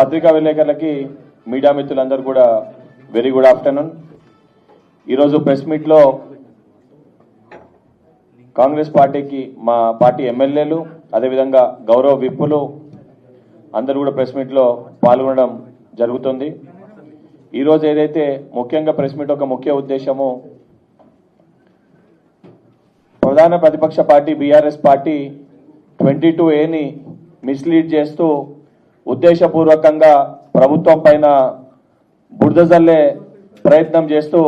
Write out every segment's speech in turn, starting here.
పత్రికా విలేకరులకి మీడియా మిత్రులందరూ కూడా వెరీ గుడ్ ఆఫ్టర్నూన్. ఈరోజు ప్రెస్ మీట్లో కాంగ్రెస్ పార్టీకి మా పార్టీ ఎమ్మెల్యేలు అదేవిధంగా గౌరవ విప్పులు అందరూ కూడా ప్రెస్ మీట్లో పాల్గొనడం జరుగుతుంది. ఈరోజు ఏదైతే ముఖ్యంగా ప్రెస్ మీట్ ఒక ముఖ్య ఉద్దేశము, ప్రధాన ప్రతిపక్ష party BRS party 22A mislead చేస్తూ ఉద్దేశపూర్వకంగా ప్రభుత్వం పైన బురద జల్లే ప్రయత్నం చేస్తూ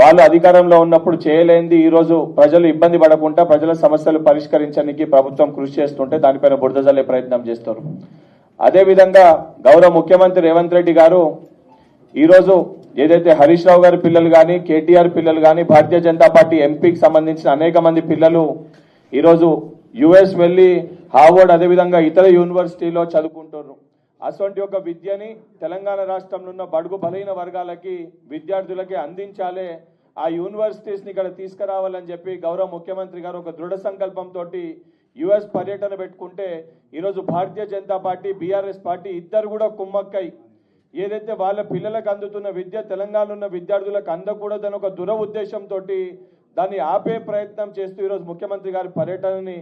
వాళ్ళు అధికారంలో ఉన్నప్పుడు చేయలేంది ఈరోజు ప్రజలు ఇబ్బంది పడకుండా ప్రజల సమస్యలు పరిష్కరించడానికి ప్రభుత్వం కృషి చేస్తుంటే దానిపైన బురద జల్లే ప్రయత్నం చేస్తారు. అదేవిధంగా గౌరవ ముఖ్యమంత్రి రేవంత్ రెడ్డి గారు ఈరోజు ఏదైతే హరీష్ రావు గారి పిల్లలు కానీ కేటీఆర్ పిల్లలు కానీ భారతీయ జనతా పార్టీ ఎంపీకి సంబంధించిన అనేక మంది పిల్లలు ఈరోజు యుఎస్ వెళ్ళి హార్వర్డ్ అదేవిధంగా ఇతర యూనివర్సిటీలో చదువుకుంటున్నారు. అటువంటి ఒక విద్యని తెలంగాణ రాష్ట్రంలో ఉన్న బడుగు బలహీన వర్గాలకి విద్యార్థులకి అందించాలి, ఆ యూనివర్సిటీస్ని ఇక్కడ తీసుకురావాలని చెప్పి గౌరవ ముఖ్యమంత్రి గారు ఒక దృఢ సంకల్పంతో యుఎస్ పర్యటన పెట్టుకుంటే ఈరోజు Bharatiya Janata party BRS party ఇద్దరు కూడా కుమ్మక్కై ఏదైతే వాళ్ళ పిల్లలకు అందుతున్న విద్య తెలంగాణలో ఉన్న విద్యార్థులకు అందకూడదని ఒక దుర ఉద్దేశంతో దాన్ని ఆపే ప్రయత్నం చేస్తూ ఈరోజు ముఖ్యమంత్రి గారి పర్యటనని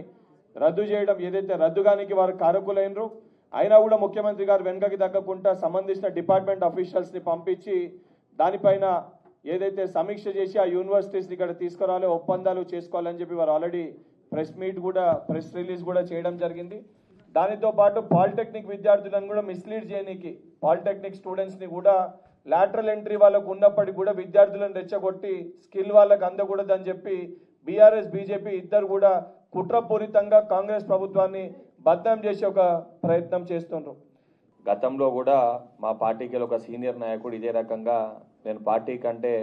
రద్దు చేయడం, ఏదైతే రద్దుగానికి వారు కారకులైనరు అయినా కూడా ముఖ్యమంత్రి గారు వెనుకకి తగ్గకుండా సంబంధించిన డిపార్ట్మెంట్ ఆఫీషియల్స్ని పంపించి దానిపైన ఏదైతే సమీక్ష చేసి ఆ యూనివర్సిటీస్ని ఇక్కడ తీసుకురావాలి, ఒప్పందాలు చేసుకోవాలని చెప్పి వారు ఆల్రెడీ ప్రెస్ రిలీజ్ కూడా చేయడం జరిగింది. దానితో పాటు పాలిటెక్నిక్ విద్యార్థులను కూడా మిస్లీడ్ చేయడానికి పాలిటెక్నిక్ స్టూడెంట్స్ని కూడా లాటరల్ ఎంట్రీ వాళ్ళకు ఉన్నప్పటికీ కూడా విద్యార్థులను రెచ్చగొట్టి స్కిల్ వాళ్ళకు అందకూడదని చెప్పి బీఆర్ఎస్ బీజేపీ ఇద్దరు కూడా కుట్రపూరితంగా కాంగ్రెస్ ప్రభుత్వాన్ని బద్నాం చేసే ఒక ప్రయత్నం చేస్తున్నారు. గతంలో కూడా మా పార్టీకి ఒక సీనియర్ నాయకుడు ఇదే రకంగా నేను పార్టీ కంటే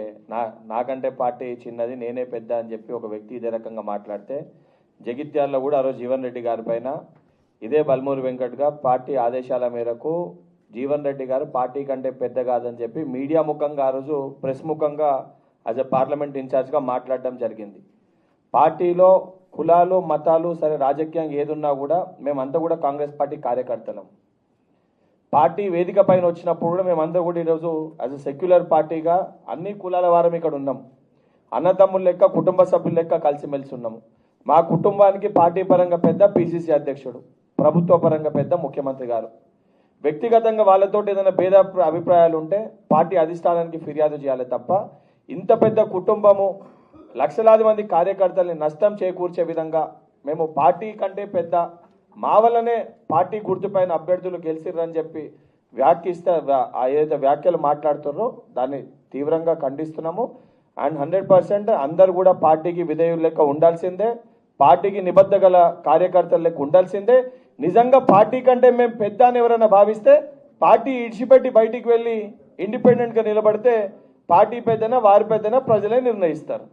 నాకంటే పార్టీ చిన్నది నేనే పెద్ద అని చెప్పి ఒక వ్యక్తి ఇదే రకంగా మాట్లాడితే జగిత్యాలలో కూడా ఆ రోజు జీవన్ రెడ్డి గారి పైన ఇదే బల్మూరి వెంకట్గా పార్టీ ఆదేశాల మేరకు జీవన్ రెడ్డి గారు పార్టీ కంటే పెద్ద కాదని చెప్పి మీడియా ముఖంగా ఆ రోజు ప్రెస్ ముఖంగా యాజ్ ఎ పార్లమెంట్ ఇన్ఛార్జ్గా మాట్లాడడం జరిగింది. పార్టీలో కులాలు మతాలు సరే రాజకీయం ఏదున్నా కూడా మేమంతా కూడా కాంగ్రెస్ పార్టీ కార్యకర్తలం. పార్టీ వేదిక పైన వచ్చినప్పుడు కూడా మేమంతా కూడా ఈరోజు యాజ్ ఎ సెక్యులర్ పార్టీగా అన్ని కులాల వారం ఇక్కడ ఉన్నాం, అన్నదమ్ముల లెక్క కుటుంబ సభ్యుల లెక్క కలిసిమెలిసి ఉన్నాము. మా కుటుంబానికి పార్టీ పరంగా పెద్ద పిసిసి అధ్యక్షుడు, ప్రభుత్వ పరంగా పెద్ద ముఖ్యమంత్రి గారు. వ్యక్తిగతంగా వాళ్ళతో ఏదైనా భేద అభిప్రాయాలు ఉంటే పార్టీ అధిష్టానానికి ఫిర్యాదు చేయాలి తప్ప ఇంత పెద్ద కుటుంబము లక్షలాది మంది కార్యకర్తల్ని నష్టం చేకూర్చే విధంగా మేము పార్టీ కంటే పెద్ద మా వల్లనే పార్టీ గుర్తుపైన అభ్యర్థులు గెలిచిర్రని చెప్పి ఏదైతే వ్యాఖ్యలు మాట్లాడుతున్నారో దాన్ని తీవ్రంగా ఖండిస్తున్నాము. అండ్ 100% అందరు కూడా పార్టీకి విధేయుల లెక్క ఉండాల్సిందే, పార్టీకి నిబద్ధ గల కార్యకర్తల లెక్క ఉండాల్సిందే. నిజంగా పార్టీ కంటే మేము పెద్ద అని ఎవరైనా భావిస్తే పార్టీ ఇడిచిపెట్టి బయటికి వెళ్ళి ఇండిపెండెంట్గా నిలబడితే పార్టీ పెద్దనా వారి పెద్దనా ప్రజలే నిర్ణయిస్తారు.